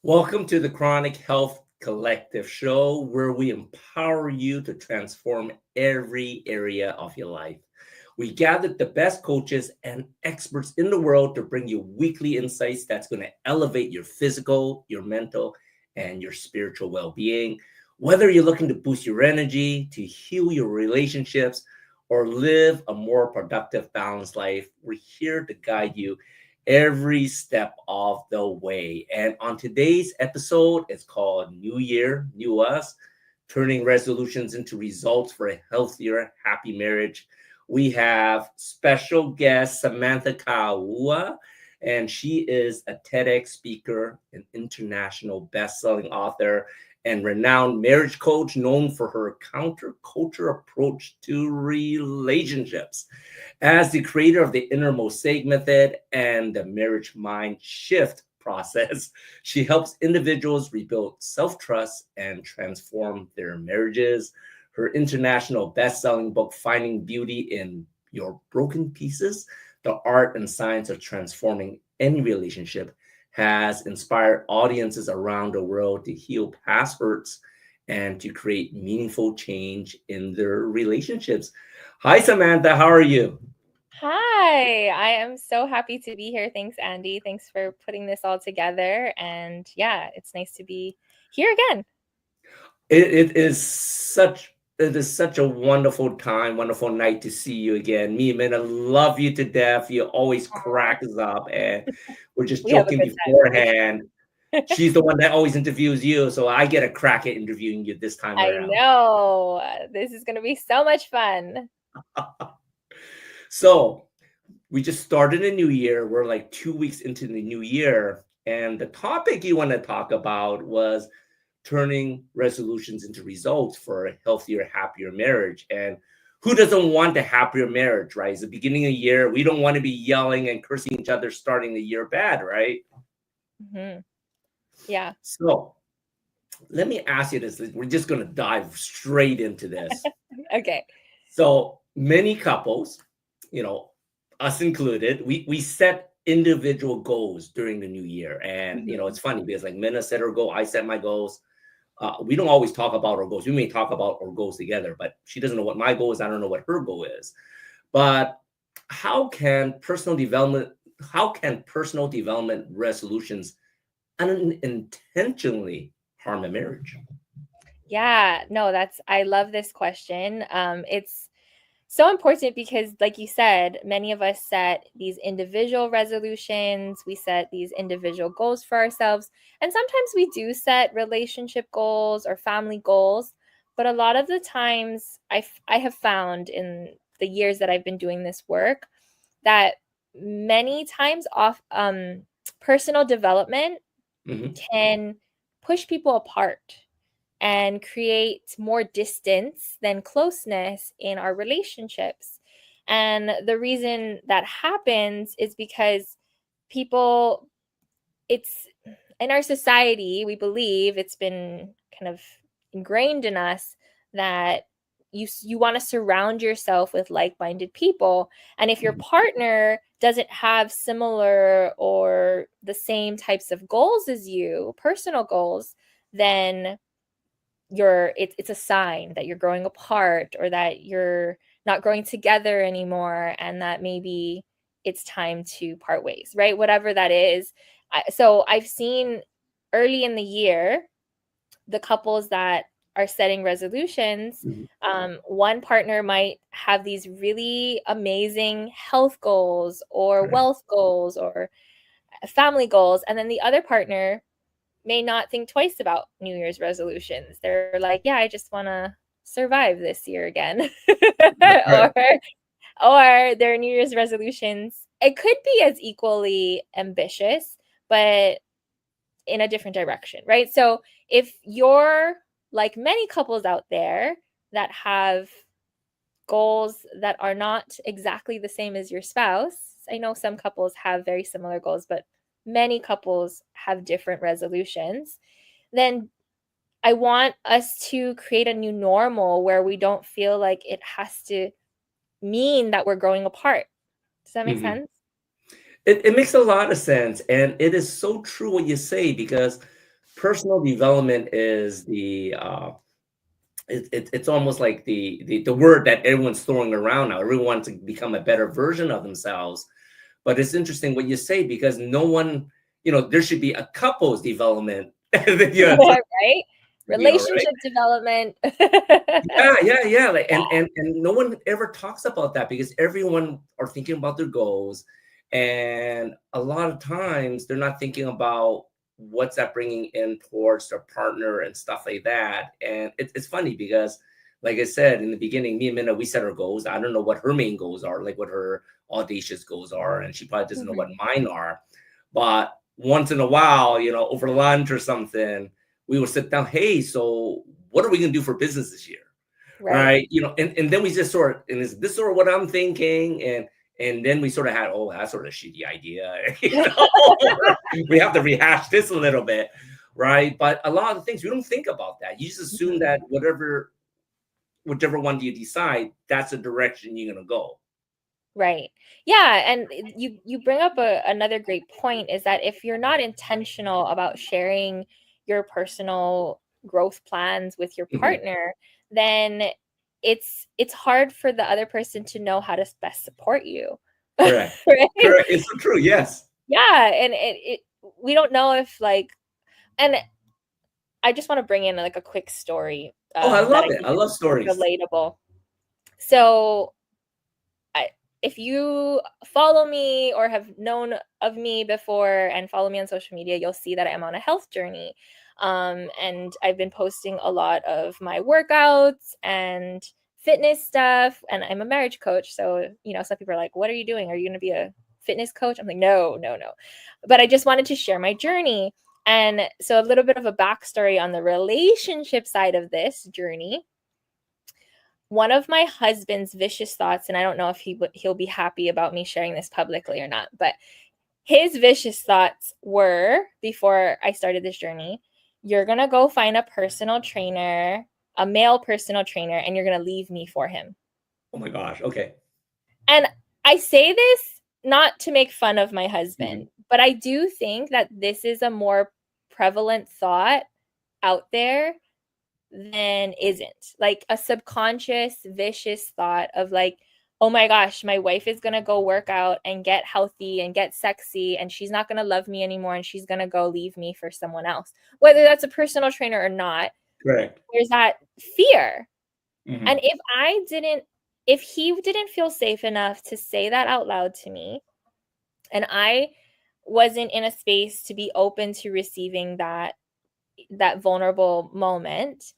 Welcome to the Chronic Health Collective show, where we empower you to transform every area of your life. We gathered the best coaches and experts in the world to bring you weekly insights that's going to elevate your physical, your mental, and your spiritual well being. Whether you're looking to boost your energy, to heal your relationships, or live a more productive, balanced life, we're here to guide you every step of the way. And on today's episode, it's called New Year, New Us, turning resolutions into results for a healthier, happy marriage. We have special guest Samantha Kaaua, and she is a TEDx speaker, an international best-selling author, and renowned marriage coach known for her counterculture approach to relationships. As the creator of the Inner Mosaic method and the marriage mind shift process, she helps individuals rebuild self-trust and transform their marriages. Her international best-selling book, Finding Beauty in Your Broken Pieces, The Art and Science of Transforming Any Relationship, has inspired audiences around the world to heal past hurts and to create meaningful change in their relationships. Hi, Samantha. How are you? Hi, I am so happy to be here. Thanks, Andy. Thanks for putting this all together. And yeah, it's nice to be here again. It is such a wonderful time, wonderful night to see you again. Me and Mina love you to death. You always crack us up, and we're just We have a joking good time. beforehand. She's the one that always interviews you, so I get a crack at interviewing you this time I around. know. This is going to be so much fun. So we just started a new year. We're like 2 weeks into the new year, and the topic you want to talk about was turning resolutions into results for a healthier, happier marriage. And who doesn't want a happier marriage, right? It's the beginning of the year. We don't want to be yelling and cursing each other starting the year bad, right? Mm-hmm. Yeah. So let me ask you this. We're just going to dive straight into this. Okay. So many couples, you know, us included, we set individual goals during the new year. And, Mm-hmm. it's funny because like Minna set her goal, I set my goals. We don't always talk about our goals. We may talk about our goals together, but she doesn't know what my goal is. I don't know what her goal is. But how can personal development, how can personal development resolutions unintentionally harm a marriage? Yeah. No, I love this question. It's so important because, like you said, many of us set these individual resolutions. We set these individual goals for ourselves. And sometimes we do set relationship goals or family goals. But a lot of the times, I have found in the years that I've been doing this work that many times personal development Mhm. can push people apart and create more distance than closeness in our relationships. And the reason that happens is because people, it's in our society, we believe it's been kind of ingrained in us that you want to surround yourself with like-minded people, and if your partner doesn't have similar or the same types of goals as you, personal goals, then it's a sign that you're growing apart or that you're not growing together anymore, and that maybe it's time to part ways, right? Whatever that is. So I've seen early in the year the couples that are setting resolutions. Mhm. One partner might have these really amazing health goals or Right. wealth goals or family goals, and then the other partner may not think twice about New Year's resolutions. They're like, yeah, I just want to survive this year again. Right. or or their New Year's resolutions, it could be as equally ambitious, but in a different direction, right? So if you're like many couples out there that have goals that are not exactly the same as your spouse, I know some couples have very similar goals, but many couples have different resolutions, then I want us to create a new normal where we don't feel like it has to mean that we're growing apart. Does that make Mhm. sense? It makes a lot of sense. And it is so true what you say, because personal development is it's almost like the word that everyone's throwing around now. Everyone wants to become a better version of themselves. But it's interesting what you say, because no one, there should be a couple's development. Right? Right? Relationship development. Yeah. Like, and no one ever talks about that, because everyone are thinking about their goals, and a lot of times they're not thinking about what's that bringing in towards their partner and stuff like that. And it's funny because, like I said in the beginning, me and Minna, we set our goals. I don't know what her main goals are, like what her audacious goals are, and she probably doesn't know what mine are. But once in a while, over lunch or something, we would sit down. Hey, so what are we going to do for business this year? Right. And then we just sort of, and is this sort of what I'm thinking? And then we sort of had, oh, that's sort of a shitty idea. We have to rehash this a little bit. Right. But a lot of things, we don't think about that. You just assume that whichever one you decide, that's the direction you're going to go. Right. Yeah. And you bring up another great point, is that if you're not intentional about sharing your personal growth plans with your partner, then it's hard for the other person to know how to best support you. Correct. Right? Correct. It's so true. Yes. Yeah. And we don't know if and I just want to bring in like a quick story. I love it. I love stories. Relatable. So if you follow me or have known of me before and follow me on social media, you'll see that I'm on a health journey. And I've been posting a lot of my workouts and fitness stuff. And I'm a marriage coach. So, some people are like, what are you doing? Are you going to be a fitness coach? I'm like, no. But I just wanted to share my journey. And so a little bit of a backstory on the relationship side of this journey. One of my husband's vicious thoughts, and I don't know if he'll be happy about me sharing this publicly or not, but his vicious thoughts were, before I started this journey, you're going to go find a personal trainer, a male personal trainer, and you're going to leave me for him. Oh my gosh. Okay. And I say this not to make fun of my husband, but I do think that this is a more prevalent thought out there than isn't. Like a subconscious, vicious thought of like, oh my gosh, my wife is going to go work out and get healthy and get sexy, and she's not going to love me anymore, and she's going to go leave me for someone else. Whether that's a personal trainer or not, correct, there's that fear. And if he didn't feel safe enough to say that out loud to me, and I wasn't in a space to be open to receiving that vulnerable moment,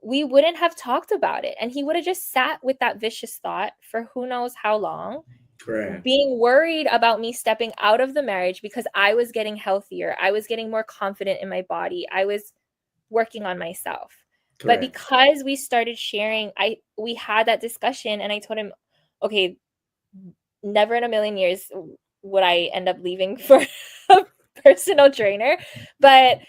we wouldn't have talked about it. And he would have just sat with that vicious thought for who knows how long. Correct. Being worried about me stepping out of the marriage because I was getting healthier. I was getting more confident in my body. I was working on myself. Correct. But because we started sharing, we had that discussion, and I told him, okay, never in a million years would I end up leaving for a personal trainer. But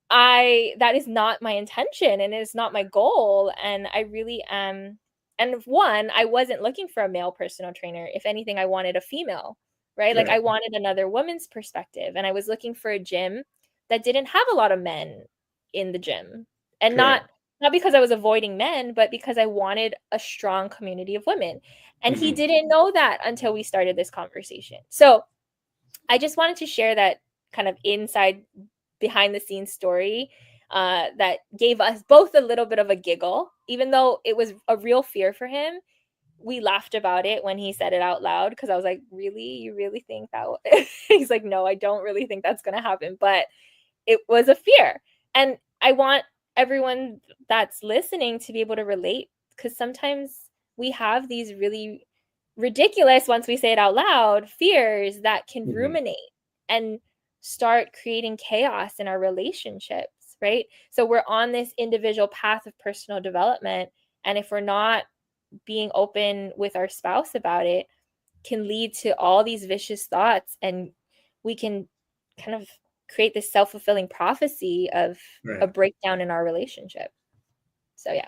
that is not my intention, and it's not my goal. And I really am. And one, I wasn't looking for a male personal trainer. If anything, I wanted a female, right? Correct. Like I wanted another woman's perspective, and I was looking for a gym that didn't have a lot of men in the gym, and Correct. not because I was avoiding men, but because I wanted a strong community of women. And he didn't know that until we started this conversation. So I just wanted to share that kind of inside behind the scenes story that gave us both a little bit of a giggle, even though it was a real fear for him. We laughed about it when he said it out loud, because I was like, really? You really think that? He's like, no, I don't really think that's going to happen. But it was a fear. And I want everyone that's listening to be able to relate, because sometimes we have these really ridiculous, once we say it out loud, fears that can ruminate and start creating chaos in our relationships, right? So we're on this individual path of personal development, and if we're not being open with our spouse about it, can lead to all these vicious thoughts, and we can kind of create this self-fulfilling prophecy of a breakdown in our relationship. So yeah.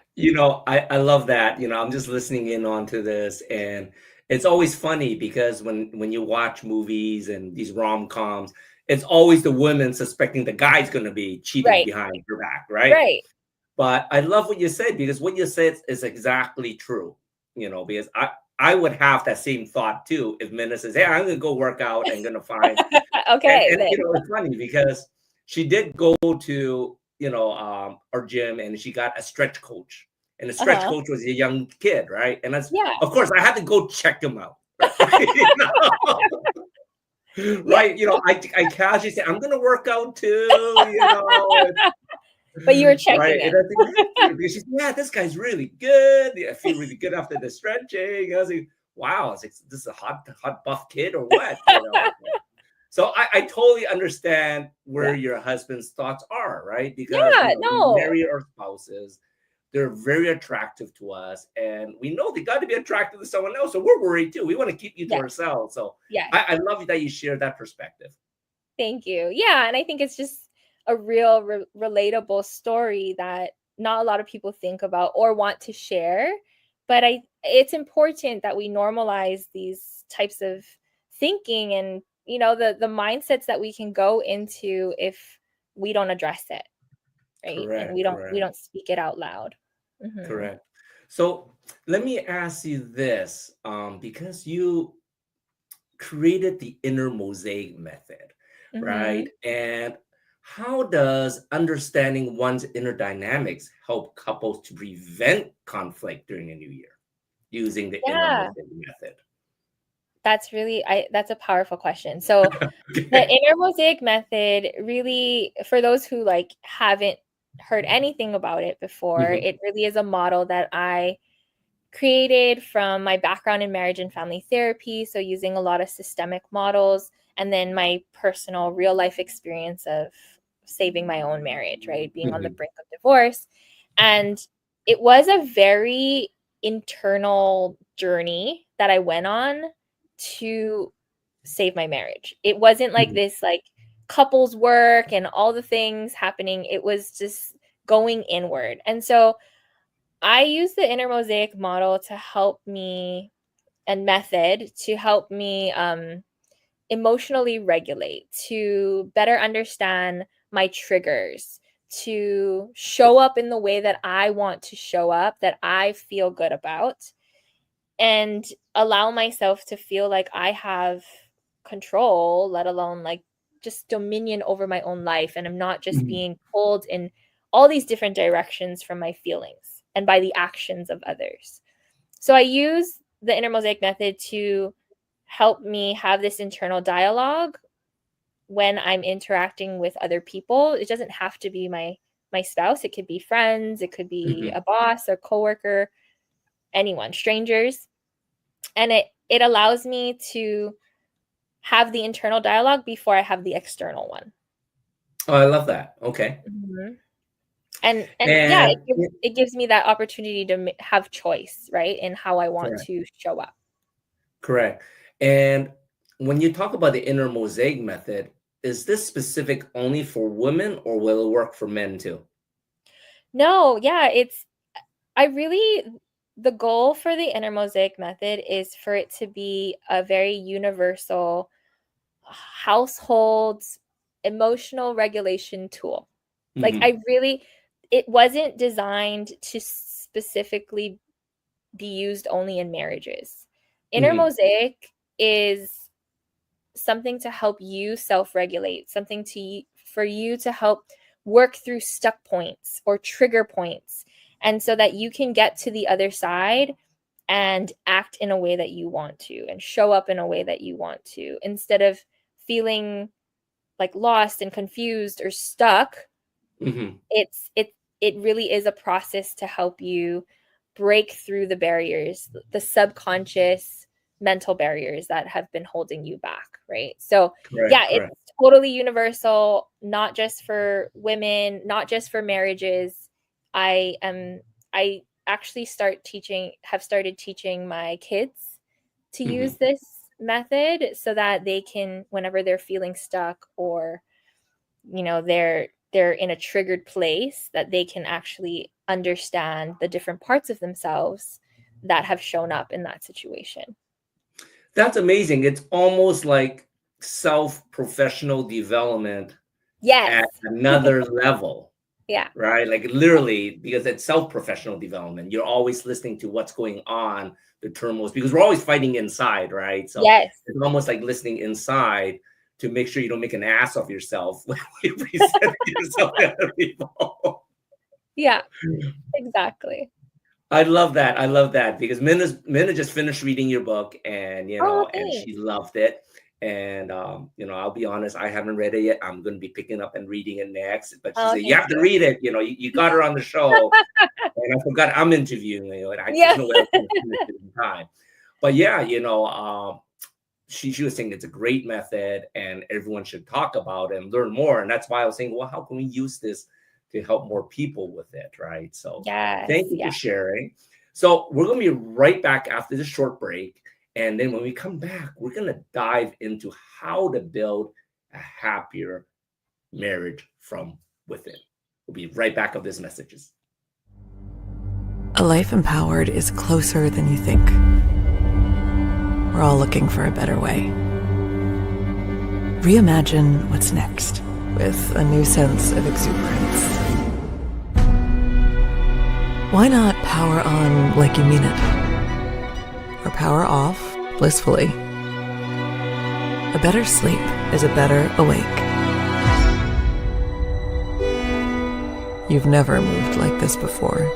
I love that. I'm just listening in onto this, and it's always funny because when you watch movies and these rom-coms, it's always the women suspecting the guy's going to be cheating Right. behind her back, right? Right. But I love what you said, because what you said is exactly true. Because I would have that same thought too if Minna says, "Hey, I'm gonna go work out and gonna find," and Okay. and it's funny because she did go to our gym, and she got a stretch coach, and the stretch Uh-huh. coach was a young kid, right? And that's, Yeah. of course, I had to go check him out, right? Yeah. Right? I casually say, "I'm gonna work out too," But you were right? checking And it. I think, because she's, "Yeah, this guy's really good. I feel really good after the stretching." I was like, "Wow, I was like, this is a hot buff kid or what?" So I totally understand where Yeah. your husband's thoughts are, right? Because Yeah. we No. marry our spouses. They're very attractive to us, and we know they got to be attractive to someone else. So we're worried too. We want to keep you to Yes. ourselves. So Yes. I love that you share that perspective. Thank you. Yeah, and I think it's just a real relatable story that not a lot of people think about or want to share, but it's important that we normalize these types of thinking and the mindsets that we can go into if we don't address it, right? And we Correct, don't speak it out loud. Mhm. correct. So let me ask you this, because you created the Inner Mosaic method, right? Mhm. And how does understanding one's inner dynamics help couples to prevent conflict during a new year using the Inner Yeah. Mosaic method? That's a powerful question. So the Okay. Inner Mosaic method really, for those who haven't heard anything about it before, Mhm, it really is a model that I created from my background in marriage and family therapy, so using a lot of systemic models, and then my personal real life experience of saving my own marriage, right? Being on the mhm, brink of divorce. And it was a very internal journey that I went on to save my marriage. It wasn't like mhm, this couples work and all the things happening. It was just going inward. And so I use the Inner Mosaic model to help me, and method to help me emotionally regulate, to better understand my triggers, to show up in the way that I want to show up, that I feel good about, and allow myself to feel like I have control, let alone just dominion over my own life. And I'm not just mhm. being pulled in all these different directions from my feelings and by the actions of others. So I use the Inner Mosaic method to help me have this internal dialogue when I'm interacting with other people. It doesn't have to be my spouse. It could be friends, it could be Mhm. a boss or coworker, anyone, strangers. And it allows me to have the internal dialogue before I have the external one. Oh, I love that. Okay. Mhm. And yeah, And it gives me that opportunity to have choice, right, in how I want correct, to show up. correct. And when you talk about the Inner Mosaic method, is this specific only for women, or will it work for men too? No, yeah, I really the goal for the Inner Mosaic method is for it to be a very universal household emotional regulation tool. Like Mhm, it wasn't designed to specifically be used only in marriages. Inner mhm, Mosaic is something to help you self-regulate, something for you to help work through stuck points or trigger points, and so that you can get to the other side and act in a way that you want to and show up in a way that you want to, instead of feeling lost and confused or stuck. mhm. It really is a process to help you break through the barriers, the subconscious mental barriers that have been holding you back, right? So yeah, Correct, it's correct. totally universal, not just for women, not just for marriages. I actually have started teaching my kids to use Mhm. this method so that they can, whenever they're feeling stuck, or they're in a triggered place, that they can actually understand the different parts of themselves that have shown up in that situation. That's amazing. It's almost like self-professional development Yes. at another level. Yeah. Right? Like literally, because it's self-professional development. You're always listening to what's going on, the turmoils, because we're always fighting inside, right? So Yes. it's almost like listening inside to make sure you don't make an ass of yourself when you present yourself to other people. Yeah, exactly. I love that. I love that because Minna just finished reading your book, and Oh, and thanks. she loved it. And I'll be honest, I haven't read it yet. I'm going to be picking up and reading it next. But she Oh, said you thank have to you. read it. You got her on the show, and I forgot I'm interviewing you, and Yeah. there's no way I was going to finish it in time. But yeah, she was saying it's a great method, and everyone should talk about it and learn more. And that's why I was saying, well, how can we use this to help more people with it, right? So Yes. thank you for sharing. So we're going to be right back after this short break. And then when we come back, we're going to dive into how to build a happier marriage from within. We'll be right back of these messages. A life empowered is closer than you think. We're all looking for a better way. Reimagine what's next with a new sense of exuberance. Why not power on like you mean it? Or power off blissfully? A better sleep is a better awake. You've never moved like this before.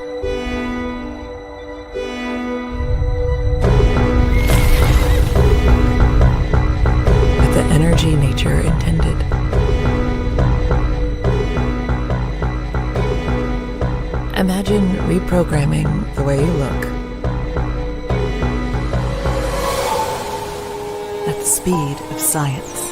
With the energy nature intended. Imagine reprogramming the way you look at the speed of science.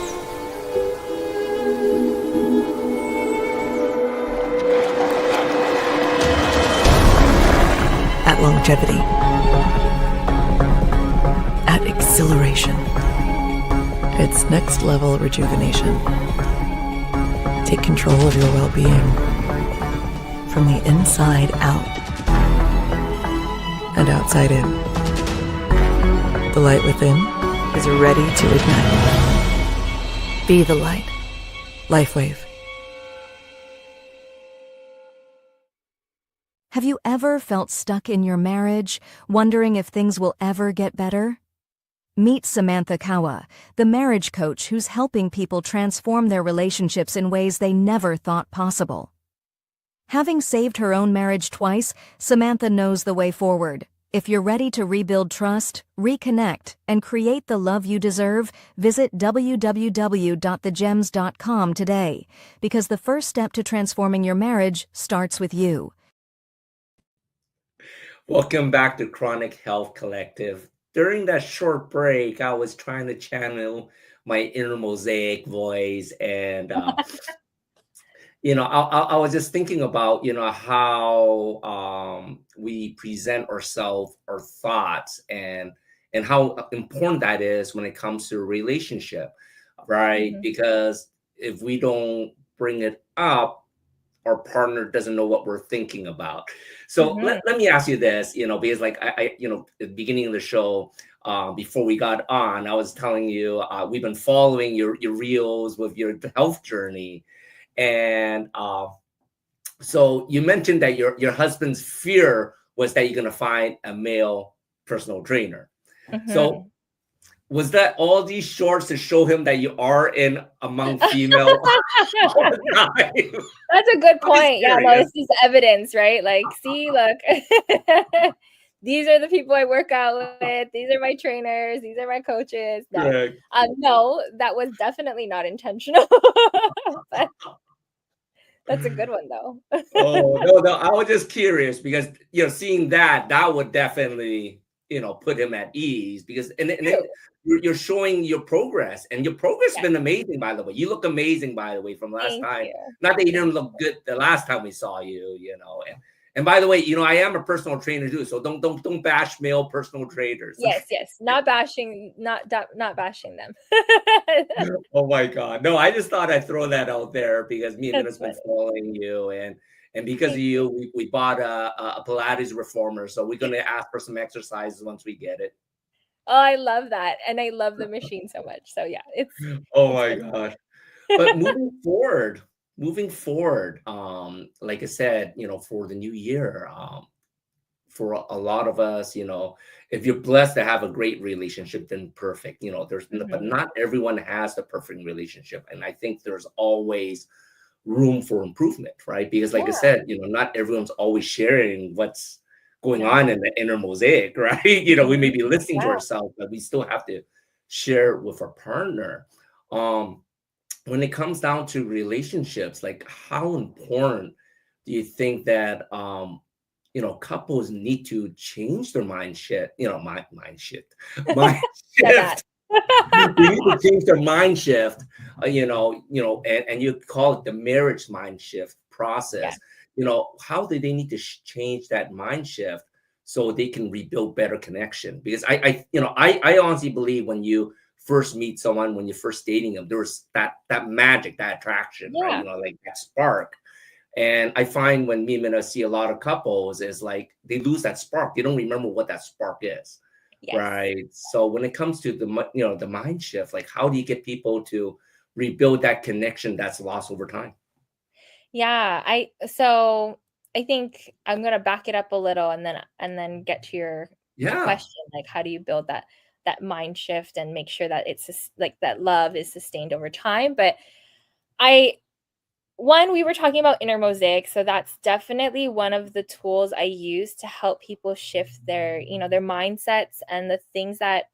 At longevity. At exhilaration. It's next level rejuvenation. Take control of your well-being from the inside out and outside in. The light within is ready to ignite. Be the light. LifeWave. Have you ever felt stuck in your marriage, wondering if things will ever get better? Meet Samantha Kaaua, the marriage coach who's helping people transform their relationships in ways they never thought possible. Having saved her own marriage twice, Samantha knows the way forward. If you're ready to rebuild trust, reconnect, and create the love you deserve, visit www.thegems.com today, because the first step to transforming your marriage starts with you. Welcome back to Chronic Health Collective. During that short break, I was trying to channel my Inner Mosaic voice, and I was just thinking about how we present ourselves, our thoughts, and how important that is when it comes to a relationship, right? Mhm. Because if we don't bring it up, our partner doesn't know what we're thinking about. So Mhm. let me ask you this, because like I at the beginning of the show, before we got on, I was telling you we've been following your reels with your health journey, and so you mentioned that your husband's fear was that you're going to find a male personal trainer. So Mhm. was that all these shorts to show him that you are in among female all the time? That's a good I'm just point. Yeah, no, curious. this is evidence, right? Like, see, look, these are the people I work out with. These are my trainers. These are my coaches. No, Correct. no, that was definitely not intentional. But that's a good one, though. Oh, no, I was just curious because seeing that would definitely put him at ease, because and then True. you're showing your progress, and your progress has Yes, been amazing, by the way. You look amazing, by the way, from last thank time. you. Not that you Thank didn't look good the last time we saw you, and by the way, I am a personal trainer too, so don't bash male personal trainers. Yes, not bashing, not bashing them. Oh my God. No, I just thought I'd throw that out there because me and That's Mina's been funny. following you, and because of Thank you, you. we bought a Pilates reformer. So we're gonna ask for some exercises once we get it. Oh, I love that. And I love the machine so much. So yeah, Oh it's my been gosh. But moving forward, like I said, for the new year, for a lot of us, if you're blessed to have a great relationship, then perfect. But Mhm. not everyone has the perfect relationship. And I think there's always room for improvement, right? Because like I Yeah, said, not everyone's always sharing what's going no. on in the inner mosaic, right? We may Mhm. be listening to Yeah. ourselves, but we still have to share with our partner. Um, when it comes down to relationships, like how important do you think that couples need to change their mind shift, mind shift, mind Said that. shift. They need to change their mind shift, and you call it the marriage mind shift Yeah. process. How do they need to change that mind shift so they can rebuild better connection? Because I honestly believe when you first meet someone, when you're first dating them, there's that magic, that attraction, right? Yeah. Like that spark. And I find when me and I see a lot of couples is like they lose that spark. They don't remember what that spark is. Yes. Right. So when it comes to the mind shift, like how do you get people to rebuild that connection that's lost over time? Yeah. So I think I'm gonna back it up a little and then get to your Yeah. question, like how do you build that mind shift and make sure that like that love is sustained over time. But I one, we were talking about Inner Mosaic, so that's definitely one of the tools I use to help people shift their mindsets and the things that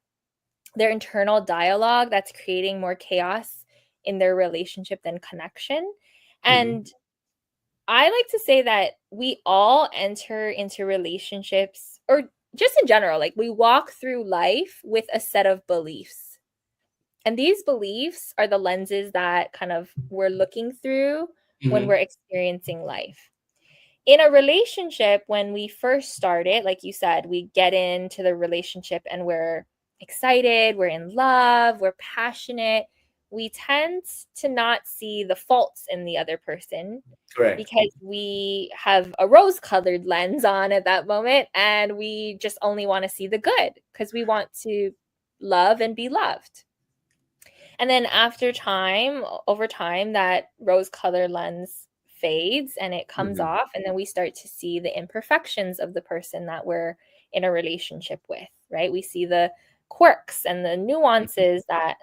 their internal dialogue that's creating more chaos in their relationship than connection. Hmm. And I like to say that we all enter into relationships, or just in general, like we walk through life with a set of beliefs. And these beliefs are the lenses that kind of we're looking through when we're Hmm. experiencing life. In a relationship, when we first start it, like you said, we get into the relationship and we're excited, we're in love, we're passionate. We tend to not see the faults in the other person Correct. because we have a rose colored lens on at that moment and we just only want to see the good because we want to love and be loved. And then over time, that rose color lens fades and it comes Hmm. off. And then we start to see the imperfections of the person that we're in a relationship with, right? We see the quirks and the nuances, that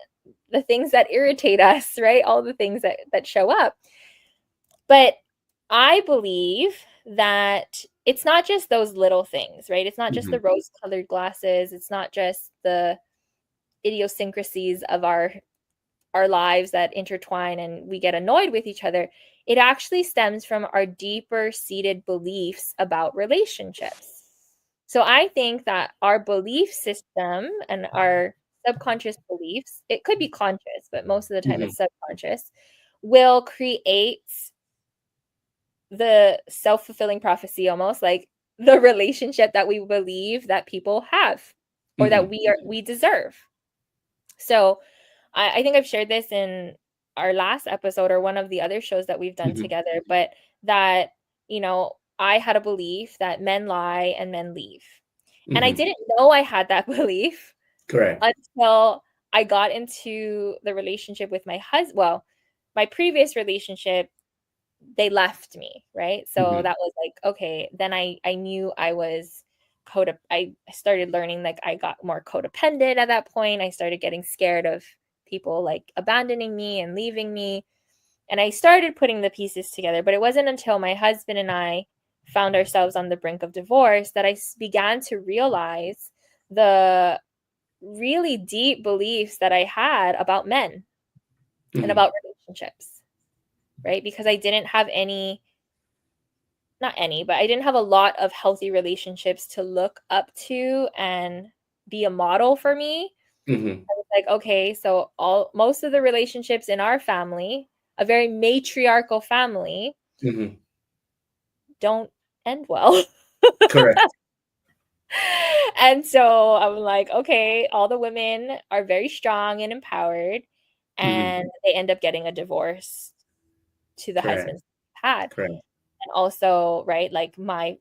the things that irritate us, right? All the things that show up. But I believe that it's not just those little things, right? It's not just Hmm. the rose colored glasses. It's not just the idiosyncrasies of our lives that intertwine and we get annoyed with each other. It actually stems from our deeper seated beliefs about relationships. So I think that our belief system and our subconscious beliefs, it could be conscious, but most of the time Hmm. it's subconscious, will create the self-fulfilling prophecy, almost like the relationship that we believe that people have or that Hmm. we deserve. So I think I've shared this in our last episode or one of the other shows that we've done Hmm. together, but that, I had a belief that men lie and men leave. And I Hmm. didn't know I had that belief Correct. until I got into the relationship with my husband. Well, my previous relationship, they left me, right? So Hmm. that was like, okay, then I knew I was I started learning, like I got more codependent at that point. I started getting scared of people like abandoning me and leaving me. And I started putting the pieces together, but it wasn't until my husband and I found ourselves on the brink of divorce that I began to realize the really deep beliefs that I had about men and Hmm. about relationships, right? Because I didn't have not any, but I didn't have a lot of healthy relationships to look up to and be a model for me. Hmm. I was like, okay, so most of the relationships in our family, a very matriarchal family, Hmm. don't end well. Correct. And so I'm like, okay, all the women are very strong and empowered, Hmm. and they end up getting a divorce to the Correct. husbands had. Correct. And also, right, like my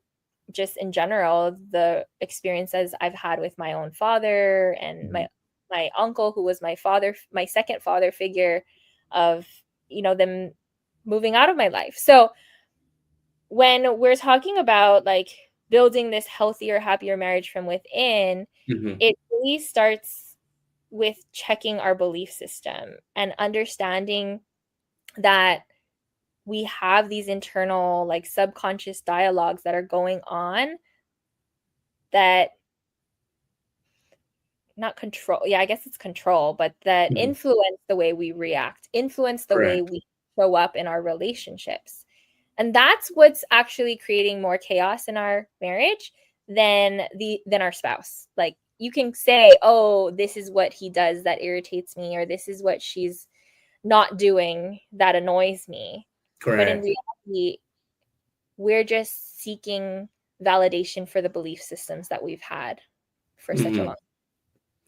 just in general, the experiences I've had with my own father and my uncle, who was my second father figure, of, them moving out of my life. So when we're talking about like building this healthier, happier marriage from within, it really starts with checking our belief system and understanding that we have these internal, like, subconscious dialogues that are going on that not control. Yeah, I guess it's control, but that influence the way we react, influence the way we show up in our relationships. And that's what's actually creating more chaos in our marriage than our spouse. Like, you can say, oh, this is what he does that irritates me, or this is what she's not doing that annoys me. But in reality, we're just seeking validation for the belief systems that we've had for such a long time.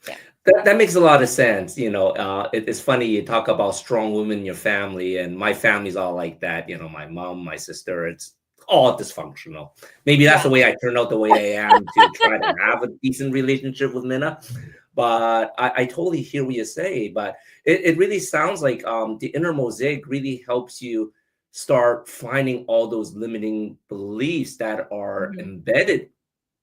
Yeah. That makes a lot of sense. It's funny you talk about strong women in your family, and my family's all like that. My mom, my sister, it's all dysfunctional. Maybe that's the way I turned out the way I am to try to have a decent relationship with Minna. But I totally hear what you say. But it really sounds like the Inner Mosaic really helps you start finding all those limiting beliefs that are embedded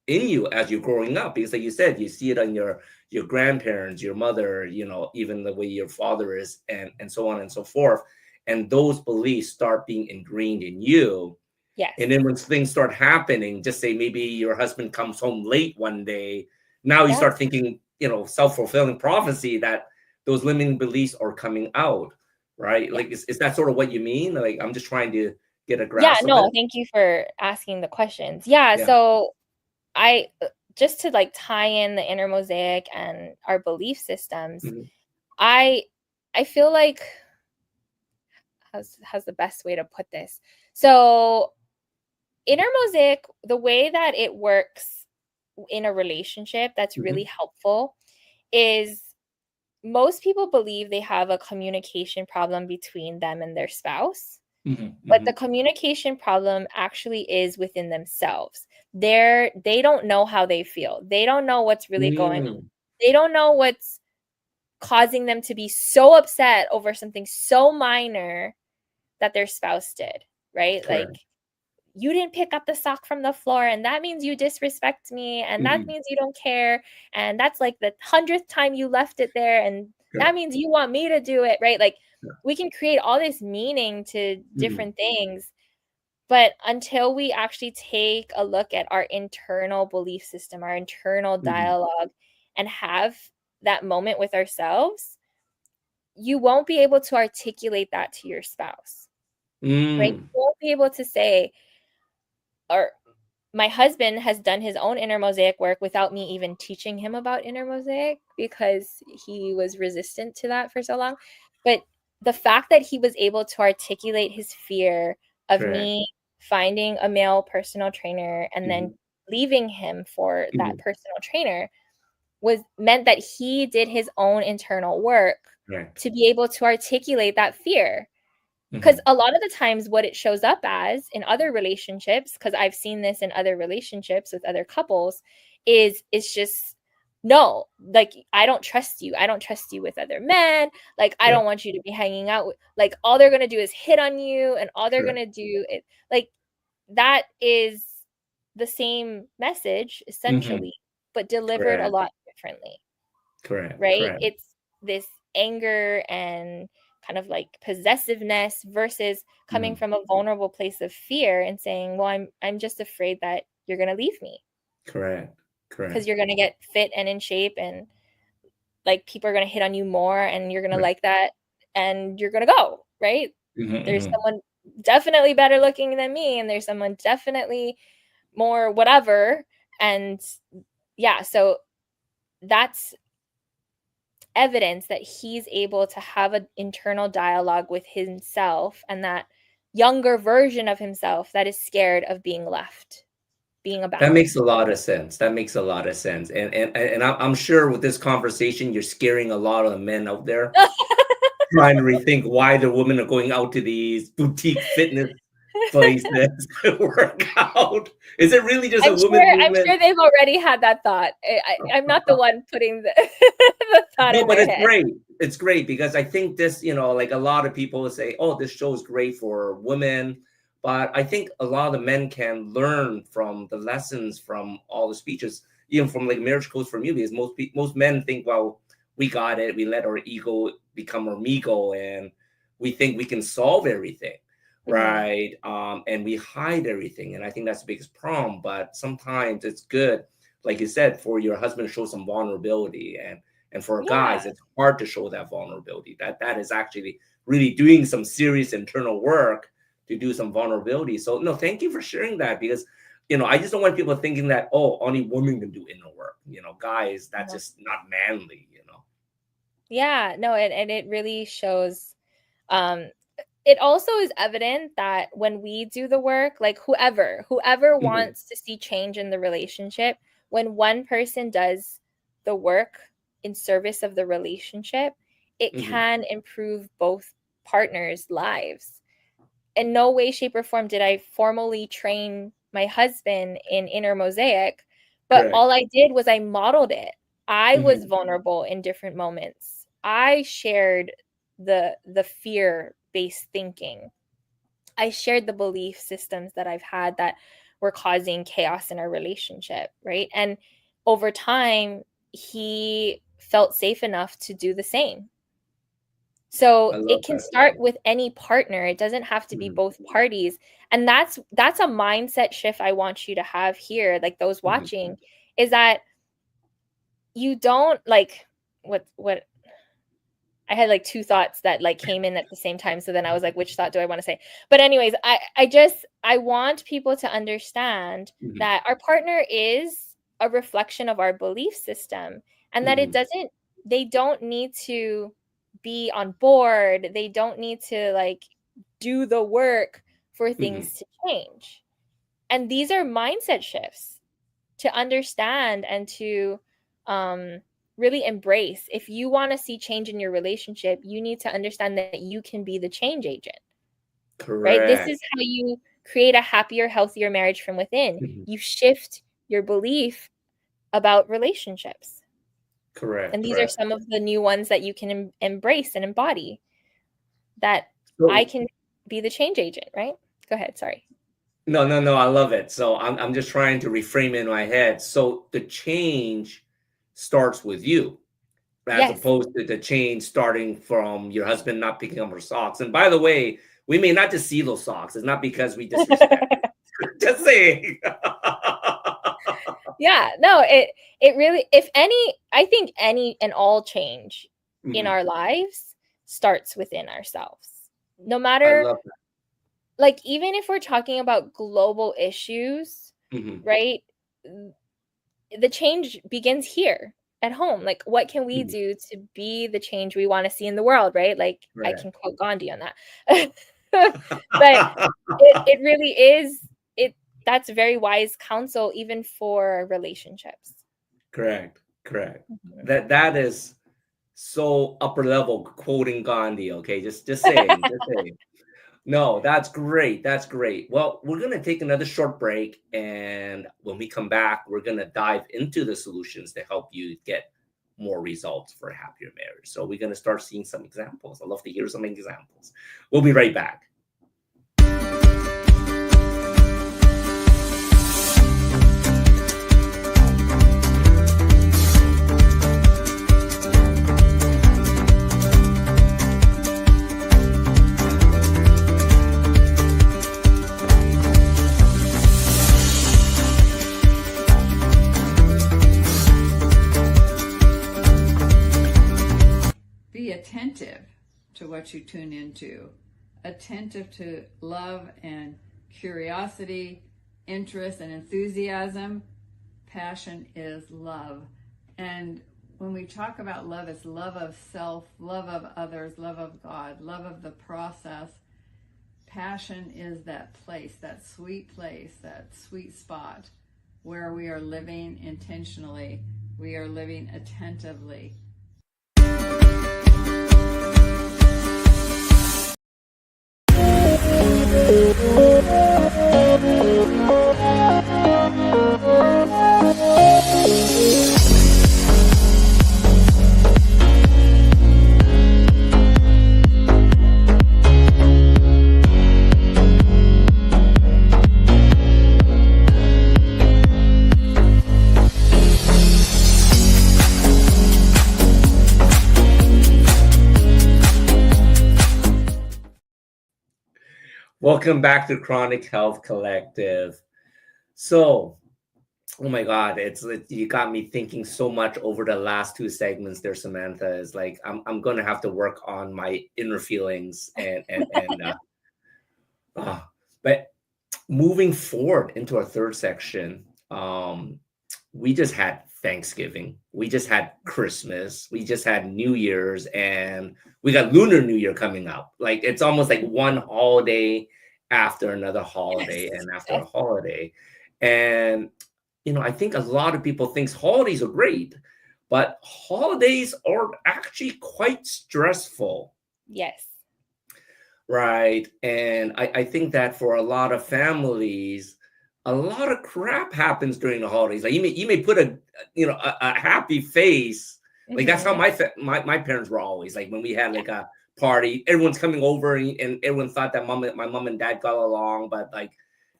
in you as you're growing up. Because like you said, you see it on your grandparents, your mother, even the way your father is, and so on and so forth. And those beliefs start being ingrained in you. Yes. And then when things start happening, just say maybe your husband comes home late one day, now you start thinking, self-fulfilling prophecy that those limiting beliefs are coming out, right? Like, is that sort of what you mean? Like, I'm just trying to get a grasp of it. Thank you for asking the questions. So I just to like tie in the Inner Mosaic and our belief systems, I feel like, how's the best way to put this? So Inner Mosaic, the way that it works in a relationship that's really helpful is, most people believe they have a communication problem between them and their spouse. But the communication problem actually is within themselves. They don't know how they feel. They don't know what's really going on. They don't know what's causing them to be so upset over something so minor that their spouse did, right? Like, you didn't pick up the sock from the floor, and that means you disrespect me, and that means you don't care, and that's like the 100th time you left it there, and that means you want me to do it, right? Like, we can create all this meaning to different things, but until we actually take a look at our internal belief system, our internal dialogue, and have that moment with ourselves, you won't be able to articulate that to your spouse, right? You won't be able to say, or my husband has done his own Inner Mosaic work without me even teaching him about Inner Mosaic, because he was resistant to that for so long. But the fact that he was able to articulate his fear of me finding a male personal trainer and then leaving him for that personal trainer meant that he did his own internal work to be able to articulate that fear. Because a lot of the times what it shows up as in other relationships, because I've seen this in other relationships with other couples, is it's just, no, like, I don't trust you. I don't trust you with other men. Like, I don't want you to be hanging out with, like, all they're going to do is hit on you, and all they're going to do is, like, that is the same message essentially, but delivered a lot differently. Right? It's this anger and kind of like possessiveness versus coming from a vulnerable place of fear and saying, well, I'm just afraid that you're going to leave me. Correct. Because you're going to get fit and in shape, and like, people are going to hit on you more, and you're going to like that, and you're going to go, right? There's someone definitely better looking than me, and there's someone definitely more whatever. And so that's evidence that he's able to have an internal dialogue with himself, and that younger version of himself that is scared of being left, being abandoned. That makes a lot of sense. And I'm sure with this conversation, you're scaring a lot of the men out there trying to rethink why the women are going out to these boutique fitness places to work out. Is it really just a I'm women sure movement? they've already had that thought. I'm not the one putting the, the thought No, in but their it's head. great. It's great because I think this, like a lot of people say, oh, this show is great for women. But I think a lot of the men can learn from the lessons from all the speeches, even from like marriage coach from you, because most men think, well, we got it. We let our ego become our ego, and we think we can solve everything, right? And we hide everything, and I think that's the biggest problem. But sometimes it's good, like you said, for your husband to show some vulnerability, and for guys, Yeah. it's hard to show that vulnerability. That is actually really doing some serious internal work to do some vulnerability. So no, thank you for sharing that, because I just don't want people thinking that, oh, only women can do inner work. Guys, that's just not manly. Yeah, no, and it really shows. It also is evident that when we do the work, like whoever wants to see change in the relationship, when one person does the work in service of the relationship, it can improve both partners' lives. In no way, shape, or form did I formally train my husband in Inner Mosaic, but Correct. all I did was I modeled it. I was vulnerable in different moments. I shared the fear-based thinking. I shared the belief systems that I've had that were causing chaos in our relationship, right? And over time, he felt safe enough to do the same. So I love it can that. start with any partner. It doesn't have to be both parties. And that's a mindset shift I want you to have here, like those watching, is that you don't like what I had like two thoughts that like came in at the same time. So then I was like, which thought do I want to say? But anyways, I want people to understand that our partner is a reflection of our belief system, and that they don't need to be on board. They don't need to like do the work for things to change. And these are mindset shifts to understand and to really embrace. If you want to see change in your relationship, you need to understand that you can be the change agent. Correct. Right? This is how you create a happier, healthier marriage from within. You shift your belief about relationships. Correct. And these are some of the new ones that you can embrace and embody, that I can be the change agent, right? Go ahead. Sorry. No, I love it. So I'm just trying to reframe it in my head. So the change starts with you, as opposed to the change starting from your husband not picking up her socks. And by the way, we may not just see those socks. It's not because we disrespect you. Just saying. Yeah, no, it really, if any, I think any and all change in our lives starts within ourselves. No matter, I love that. like, even if we're talking about global issues, right? The change begins here at home. Like, what can we do to be the change we want to see in the world, right? Like, I can quote Gandhi on that. But it really is, that's very wise counsel, even for relationships. Correct. That is so upper level, quoting Gandhi. Okay, just saying. No, that's great. Well, we're gonna take another short break, and when we come back, we're gonna dive into the solutions to help you get more results for a happier marriage. So we're gonna start seeing some examples. I'd love to hear some examples. We'll be right back. Attentive to what you tune into, attentive to love and curiosity, interest and enthusiasm. Passion is love. And when we talk about love, it's love of self, love of others, love of God, love of the process. Passion is that place, that sweet spot where we are living intentionally, we are living attentively. Welcome back to Chronic Health Collective. So, oh my God, you got me thinking so much over the last two segments there, Samantha. Is like I'm gonna have to work on my inner feelings but moving forward into our third section, we just had Thanksgiving, we just had Christmas, we just had New Year's, and we got Lunar New Year coming up. Like it's almost like one holiday after another holiday and after a holiday. And I think a lot of people think holidays are great, but holidays are actually quite stressful. Yes. Right. And I think that for a lot of families, a lot of crap happens during the holidays. Like you may put a happy face. Like that's how my parents were always. Like when we had like a party, everyone's coming over and everyone thought that my mom and dad got along, but like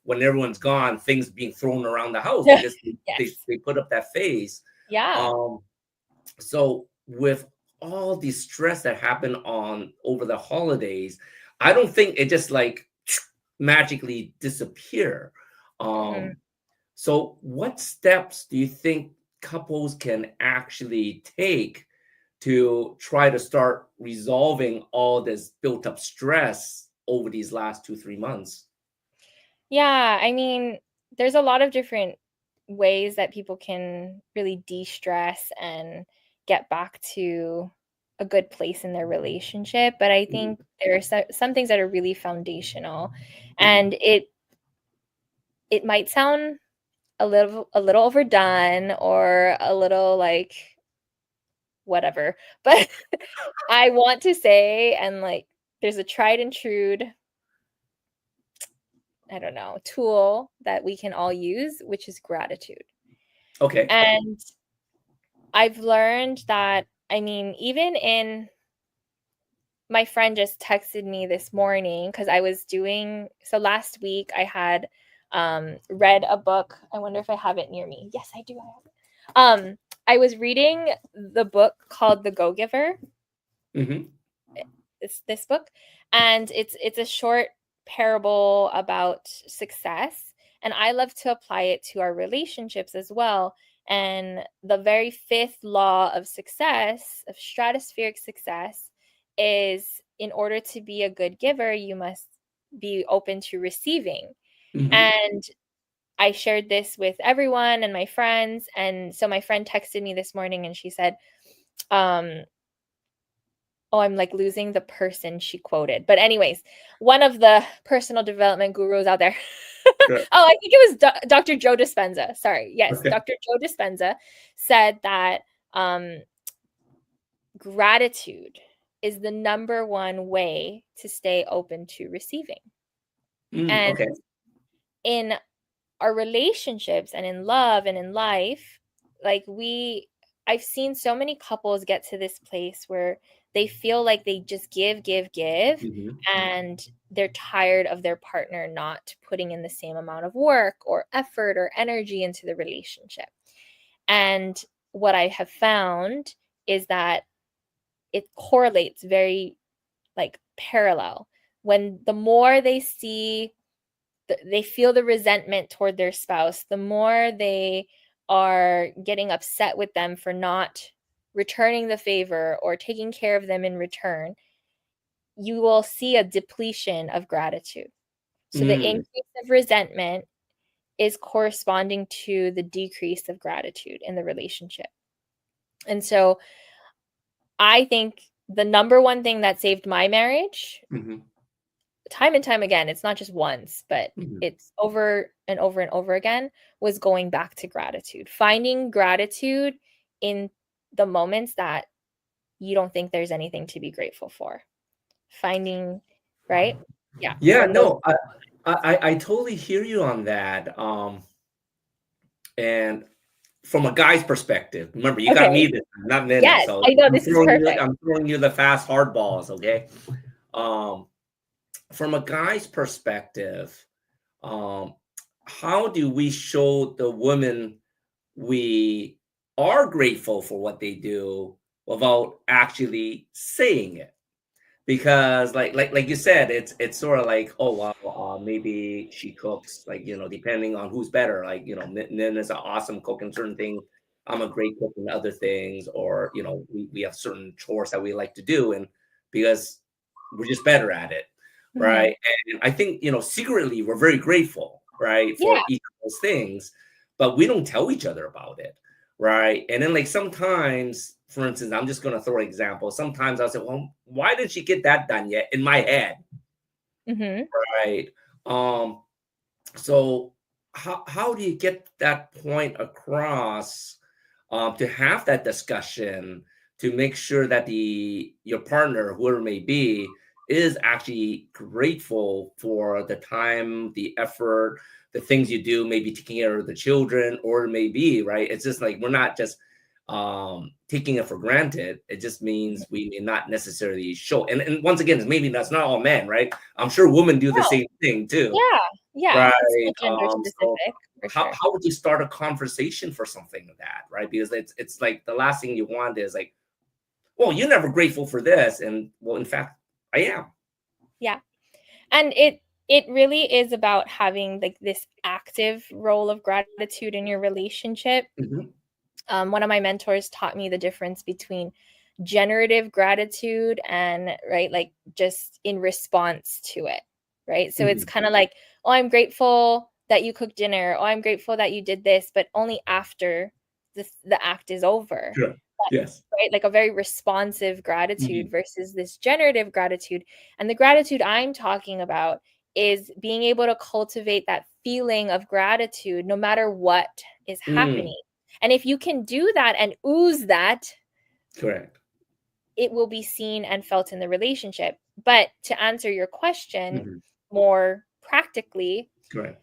when everyone's gone, things being thrown around the house because they put up that face. Yeah. So with all the stress that happened over the holidays, I don't think it just like magically disappear. So what steps do you think couples can actually take to try to start resolving all this built up stress over these last 2-3 months? Yeah, I mean, there's a lot of different ways that people can really de-stress and get back to a good place in their relationship, but I think there are some things that are really foundational, and it might sound a little overdone or a little like whatever, but I want to say, and like there's a tried and true, I don't know, tool that we can all use, which is gratitude. Okay. And I've learned that, I mean, even in my friend just texted me this morning because I was so last week I had read a book. I wonder if I have it near me. Yes, I do. I have it. I was reading the book called The Go-Giver. It's this book, and it's a short parable about success, and I love to apply it to our relationships as well. And the very fifth law of success, of stratospheric success, is in order to be a good giver, you must be open to receiving. And I shared this with everyone and my friends. And so my friend texted me this morning and she said, oh, I'm like losing the person she quoted. But anyways, one of the personal development gurus out there. Oh, I think it was Dr. Joe Dispenza. Sorry. Yes. Okay. Dr. Joe Dispenza said that gratitude is the number one way to stay open to receiving. And in our relationships and in love and in life, like I've seen so many couples get to this place where they feel like they just give, and they're tired of their partner not putting in the same amount of work or effort or energy into the relationship. And what I have found is that it correlates very like parallel. When the more they feel the resentment toward their spouse, the more they are getting upset with them for not returning the favor or taking care of them in return, you will see a depletion of gratitude. So the increase of resentment is corresponding to the decrease of gratitude in the relationship. And so I think the number one thing that saved my marriage, time and time again, it's not just once, but it's over and over and over again, was going back to gratitude. Finding gratitude in the moments that you don't think there's anything to be grateful for. Finding, right? Yeah. Yeah, no, I totally hear you on that. And from a guy's perspective, remember, you got Okay. me this time, not minutes. Yes, So I know this is perfect. I'm throwing you the fast hard balls, okay? From a guy's perspective, how do we show the women we are grateful for what they do without actually saying it? Because like you said, it's sort of like, oh well, maybe she cooks, like, depending on who's better, like, Nin is an awesome cook in certain things, I'm a great cook in other things, or we have certain chores that we like to do, and because we're just better at it, Mhm. right? And I think, secretly we're very grateful, right, Yeah. for each of those things, but we don't tell each other about it, right? And then, like, sometimes, for instance, I'm just going to throw an example. Sometimes I'll say, well, why didn't she get that done yet, in my head, Mhm. right? So how do you get that point across, to have that discussion, to make sure that your partner, whoever it may be, is actually grateful for the time, the effort, the things you do, maybe taking care of the children, or it may be, right? It's just like, we're not just taking it for granted. It just means we may not necessarily show. And once again, it's maybe that's not all men, right? I'm sure women do the No. same thing too, Yeah. Yeah. It's right? not gender So specific for how sure. how would you start a conversation for something like that, right? Because it's like the last thing you want is like, well, you're never grateful for this, and well, in fact, I am. Yeah. And it really is about having like this active role of gratitude in your relationship. Mhm. One of my mentors taught me the difference between generative gratitude and, right, like just in response to it, right? So it's Mhm. kind of like, oh, I'm grateful that you cooked dinner. Oh, I'm grateful that you did this, but only after the act is over, Sure. Yes. right? Like a very responsive gratitude Mhm. versus this generative gratitude. And the gratitude I'm talking about is being able to cultivate that feeling of gratitude no matter what is Mm. happening. And if you can do that and ooze that, Correct. it will be seen and felt in the relationship. But to answer your question Mhm. more practically, Correct.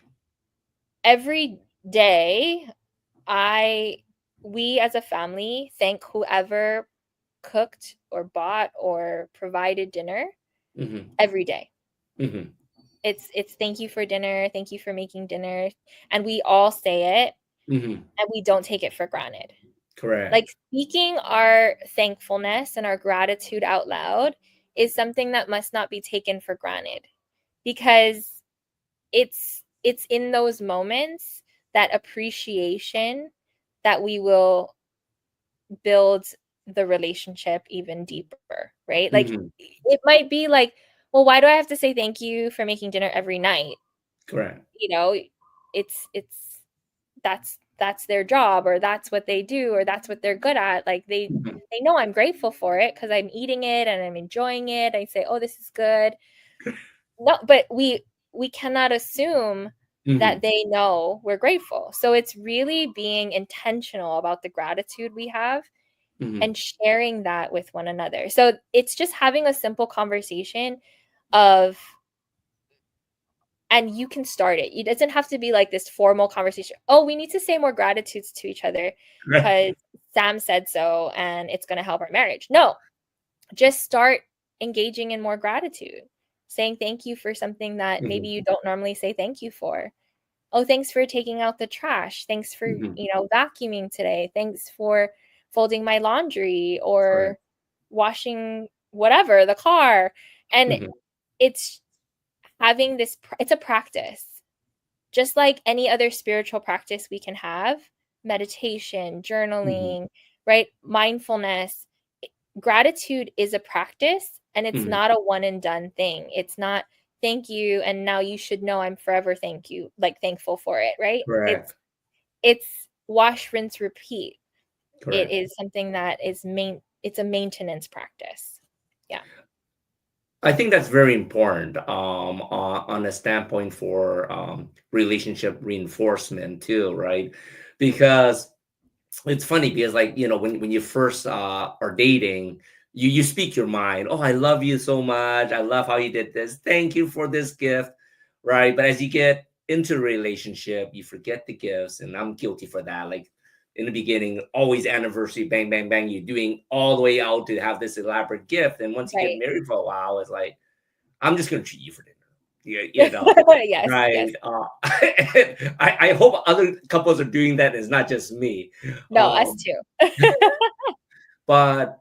every day I we as a family thank whoever cooked or bought or provided dinner Mhm. every day. Mhm. It's thank you for dinner, thank you for making dinner, and we all say it Mhm. and we don't take it for granted. Like, Correct. speaking our thankfulness and our gratitude out loud is something that must not be taken for granted, because it's in those moments, that appreciation, that we will build the relationship even deeper, right? Like, Mhm. it might be like, well, why do I have to say thank you for making dinner every night? Correct. You know, it's that's their job, or that's what they do, or that's what they're good at. Like, Mhm. they know I'm grateful for it because I'm eating it and I'm enjoying it. I say, "Oh, this is good." No, but we cannot assume that Mhm. they know we're grateful. So it's really being intentional about the gratitude we have Mhm. and sharing that with one another. So it's just having a simple conversation of, and you can start it. It doesn't have to be like this formal conversation. Oh, we need to say more gratitudes to each other Correct. because Sam said so and it's going to help our marriage. No, just start engaging in more gratitude, saying thank you for something that maybe Mhm. you don't normally say thank you for. Oh, thanks for taking out the trash. Thanks for, Mhm. vacuuming today. Thanks for folding my laundry Correct. or washing whatever, the car. And Mhm. it's having this, it's a practice. Just like any other spiritual practice we can have, meditation, Mhm. journaling, right? Mindfulness, gratitude is a practice, and it's Mhm. not a one and done thing. It's not thank you and now you should know I'm forever thankful for it, right? Correct. It's wash, rinse, repeat. It Correct. is something that it's a maintenance practice. Yeah. I think that's very important, on a standpoint for, relationship reinforcement too, right? Because it's funny, because, like, when you first, are dating, you speak your mind. Oh, I love you so much. I love how you did this. Thank you for this gift, right? But as you get into a relationship, you forget the gifts, and I'm guilty for that. Like in the beginning, always anniversary, bang, bang, bang. You're doing all the way out to have this elaborate gift, and once you get Right. married for a while, it's like, I'm just gonna treat you for dinner. You know, Yes. right? Yes. I hope other couples are doing that. It's not just me. No, us too. But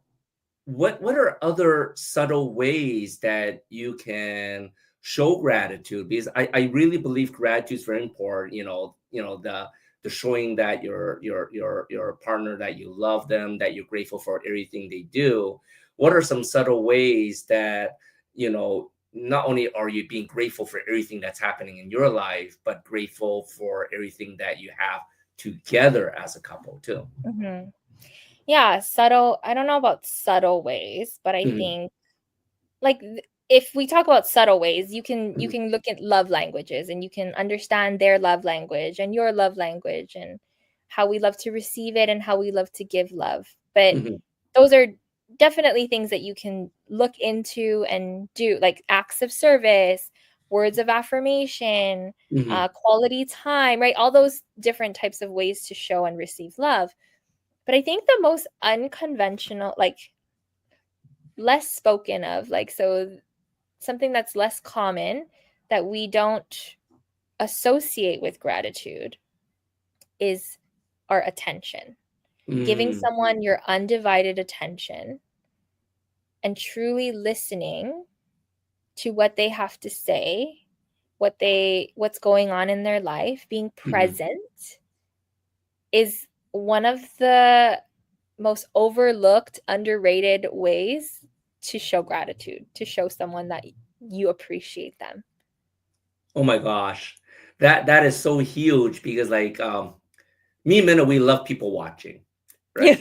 what are other subtle ways that you can show gratitude? Because I really believe gratitude is very important. The showing that your partner, that you love them, that you're grateful for everything they do. What are some subtle ways that, not only are you being grateful for everything that's happening in your life, but grateful for everything that you have together as a couple too? Mm-hmm. Yeah, subtle. I don't know about subtle ways, but I Mhm. think like if we talk about subtle ways, you can Mhm. look at love languages and you can understand their love language and your love language and how we love to receive it and how we love to give love. But Mhm. those are definitely things that you can look into and do, like acts of service, words of affirmation, Mhm. quality time, right? All those different types of ways to show and receive love. But I think the most unconventional, like less spoken of, like, so something that's less common that we don't associate with gratitude is our attention. Giving Mm. someone your undivided attention and truly listening to what they have to say, what's going on in their life, being Mhm. present is one of the most overlooked, underrated ways to show gratitude, to show someone that you appreciate them. Oh my gosh. That is so huge because like me and Minna, we love people watching, right?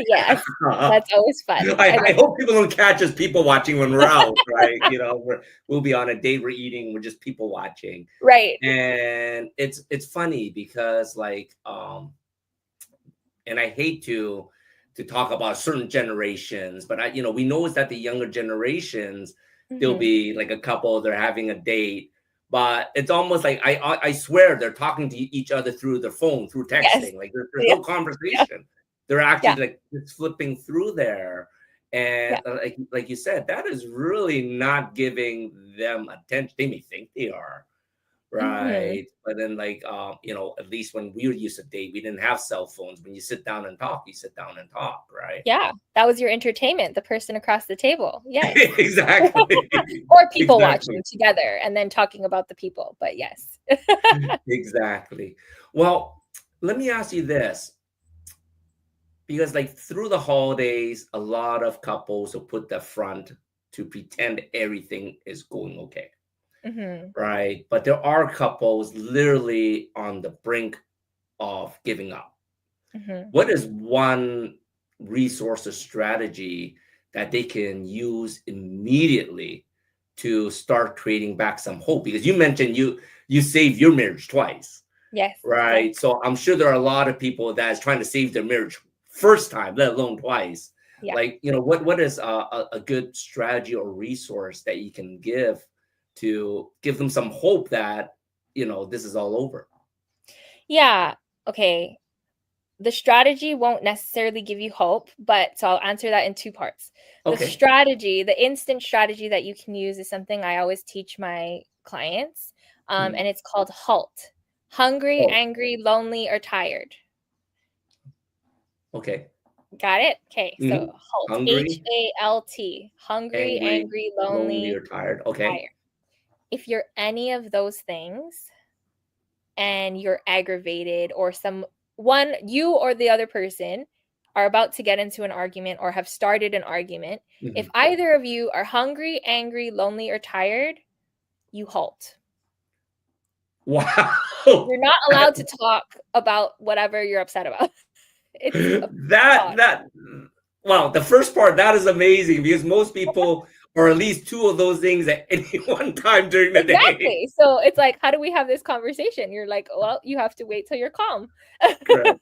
Yes, that's always fun. I I love hope people don't catch us people watching when we're out, right? We'll be on a date, we're eating, we're just people watching. right. And it's funny because like and I hate to talk about certain generations, but we know is that the younger generations, there'll Mhm. be like a couple, they're having a date, but it's almost like I swear they're talking to each other through their phone, through Yes. texting. Like there's Yeah, no yeah, conversation. They're actually yeah, like just flipping through there. yeah. And like you said, that is really not giving them attention. They may think they are, Mhm. right? But then, like, at least when we used to date, we didn't have cell phones. When you sit down and talk, you sit down and talk, right? Yeah, that was your entertainment, the person across the table. Yes. Exactly. Or people Exactly. watching together and then talking about the people, but yes. Exactly. Well, let me ask you this, because like through the holidays, a lot of couples will put the front to pretend everything is going okay, Mhm. right? But there are couples literally on the brink of giving up. Mhm. What is one resource or strategy that they can use immediately to start creating back some hope? Because you mentioned you saved your marriage twice, Yes, yes. right? So I'm sure there are a lot of people that's trying to save their marriage first time, let alone twice. Yeah. Like, what is a good strategy or resource that you can give to give them some hope that this is all over? Yeah. Okay. The strategy won't necessarily give you hope, but so I'll answer that in two parts. The Okay. strategy, the instant strategy that you can use is something I always teach my clients, Mhm. and it's called HALT. Hungry, Oh, angry, lonely, or tired. okay. Got it? Okay, so Mhm. HALT. Hungry, HALT. Hungry, angry, angry, lonely, lonely, or tired. Okay. tired. If you're any of those things and you're aggravated or you or the other person are about to get into an argument or have started an argument, if Mhm. either of you are hungry, angry, lonely, or tired, you halt. Wow. You're not allowed to talk about whatever you're upset about. It's a That pause. that wow, the first part, that is amazing because most people are at least two of those things at any one time during the day. Exactly. So it's like, how do we have this conversation? You're like, well, you have to wait till you're calm. Correct.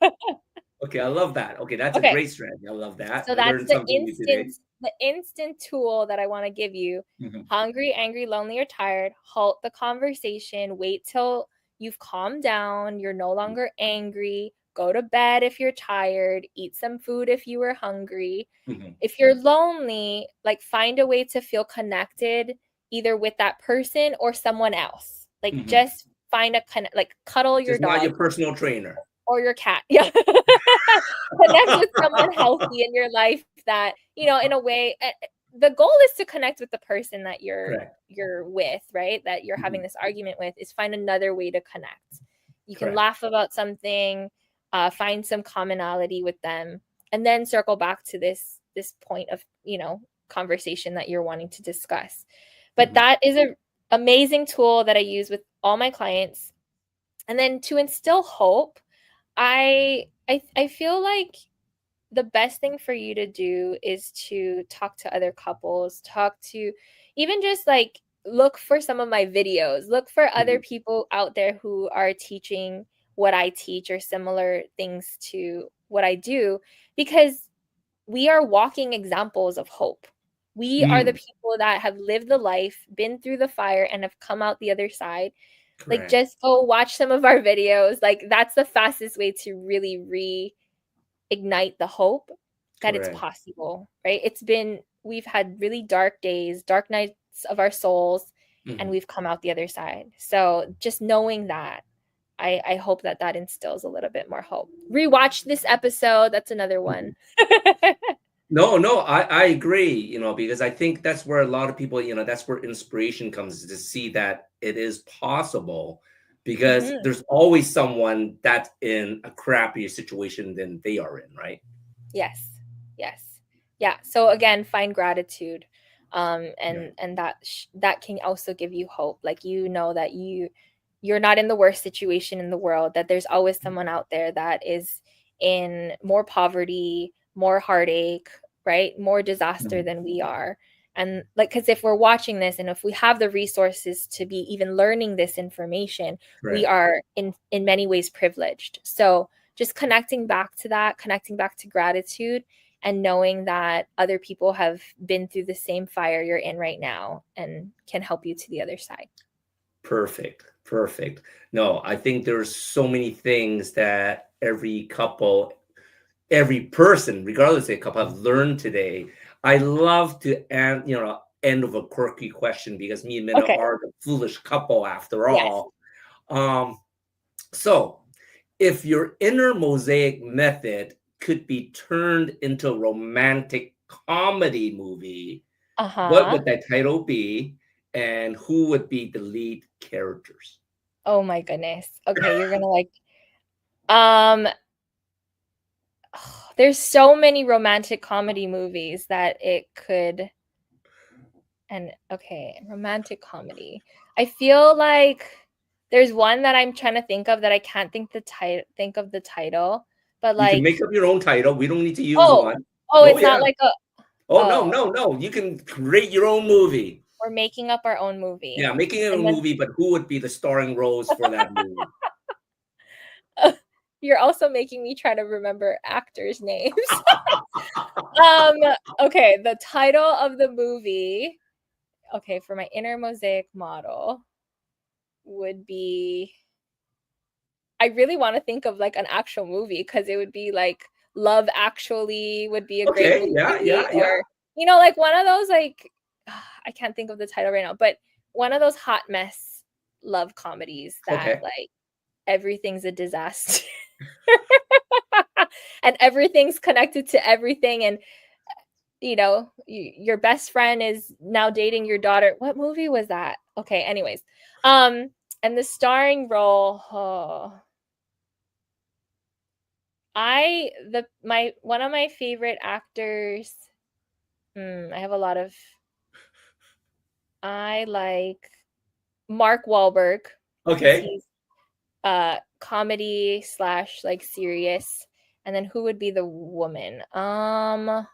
Okay, I love that. Okay, that's a Okay. great strategy. I love that. So I that's learned something new today. the instant tool that I want to give you. Mhm. Hungry, angry, lonely, or tired, halt the conversation, wait till you've calmed down, you're no longer angry, go to bed if you're tired, eat some food if you were hungry. Mhm. If you're lonely, like find a way to feel connected either with that person or someone else. Like Mhm. just find like cuddle your Just not dog your personal trainer. or your cat. Yeah. Connect with someone healthy in your life that, you know, in a way, the goal is to connect with the person that Correct. you're with, right? That you're having Mhm. this argument with, is find another way to connect. You can Correct. laugh about something, find some commonality with them, and then circle back to this point of, you know, conversation that you're wanting to discuss. But Mhm. that is an amazing tool that I use with all my clients. And then to instill hope, I feel like the best thing for you to do is to talk to other couples, talk to even just like look for some of my videos, look for other Mhm. people out there who are teaching what I teach or similar things to what I do, because we are walking examples of hope. We are the Mm. people that have lived the life, been through the fire, and have come out the other side. Like, Correct. just go watch some of our videos. Like, that's the fastest way to really reignite the hope that it's Correct. possible, right? We've had really dark days, dark nights of our souls, and Mhm. we've come out the other side. So just knowing that, I hope that that instills a little bit more hope. Rewatch this episode. That's another one. No, I agree, you know, because I think that's where a lot of people, you know, that's where inspiration comes, to see that it is possible, because Mhm. there's always someone that's in a crappier situation than they are in, right? Yes. Yes. Yeah. So again, find gratitude. Yeah. And that can also give you hope. Like, you know that you're not in the worst situation in the world, that there's always someone out there that is in more poverty, more heartache, right? More disaster Mhm. than we are. And like, because if we're watching this and if we have the resources to be even learning this information, we Correct. are in many ways privileged. So just connecting back to that, connecting back to gratitude, and knowing that other people have been through the same fire you're in right now and can help you to the other side. Perfect. Perfect. No, I think there's so many things that every couple, every person, regardless of the couple, have learned today. I love to end with a quirky question, because me and Minna Okay. are the foolish couple after Yes. all. So if your inner mosaic method could be turned into a romantic comedy movie, what Uh-huh. would that title be, and who would be the lead characters? Oh my goodness. Okay, you're gonna like um there's so many romantic comedy movies that it could. And okay, romantic comedy. I feel like there's one that I'm trying to think of that I can't think of the title, but You can like, make up your own title. We don't need to use oh, one. Oh, it's not yeah. like a, Oh, no, oh, no, no. You can create your own movie. we're making up our own movie. Yeah, making it a And then movie, but who would be the starring roles for that movie? you're also making me try to remember actors' names. Um, okay, the title of the movie, okay, for my Inner Mosaic model would be, I really want to think of like an actual movie, because it would be like Love Actually would be a great Okay, yeah, movie, yeah, yeah. or, you know, like one of those, like, I can't think of the title right now, but one of those hot mess love comedies that Okay. like everything's a disaster and everything's connected to everything, and you know, your best friend is now dating your daughter. What movie was that? Okay, anyways. And the starring role, oh, one of my favorite actors, I have a lot of, I like Mark Wahlberg, because Okay. he's comedy slash like serious. And then who would be the woman? I'm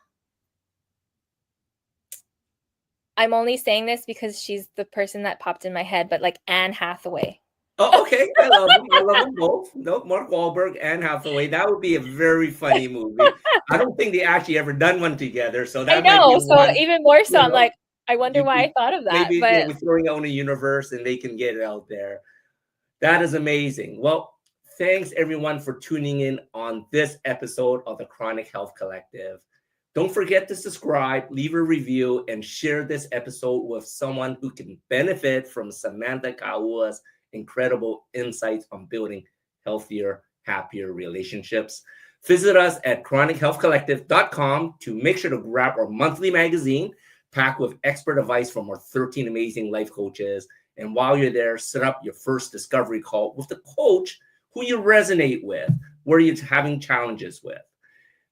only saying this because she's the person that popped in my head, but like Anne Hathaway. Oh, okay. I love them. I love them both. No, Mark Wahlberg and Hathaway. That would be a very funny movie. I don't think they actually ever done one together, so I that might be know. So one. even more so, You I'm know, like, I wonder you why could I thought of that. maybe, But we're throwing out a universe and they can get it out there. That is amazing. Well, thanks everyone for tuning in on this episode of the Chronic Health Collective. Don't forget to subscribe, leave a review, and share this episode with someone who can benefit from Samantha Kaaua's incredible insights on building healthier, happier relationships. Visit us at chronichealthcollective.com to make sure to grab our monthly magazine packed with expert advice from our 13 amazing life coaches. And while you're there, set up your first discovery call with the coach who you resonate with, where you're having challenges with.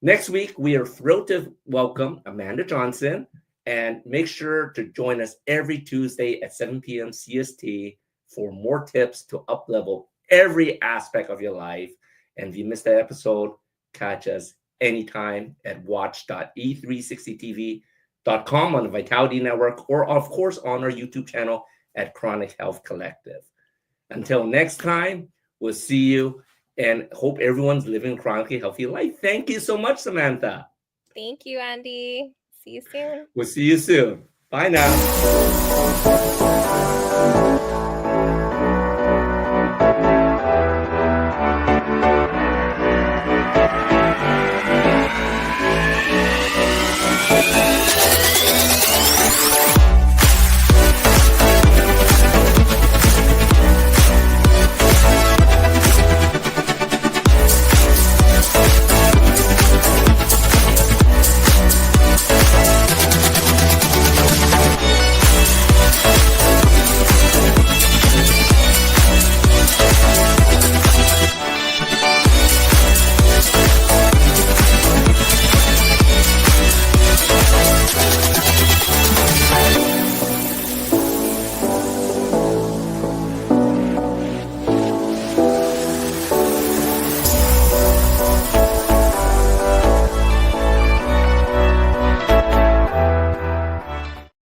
Next week, we are thrilled to welcome Amanda Johnson, and make sure to join us every Tuesday at 7 p.m. CST for more tips to up-level every aspect of your life. And if you missed that episode, catch us anytime at watch.e360tv.com on the Vitality Network, or of course on our YouTube channel at Chronic Health Collective. Until next time, we'll see you and hope everyone's living a chronically healthy life. Thank you so much, Samantha. Thank you, Andy. See you soon. We'll see you soon. Bye now.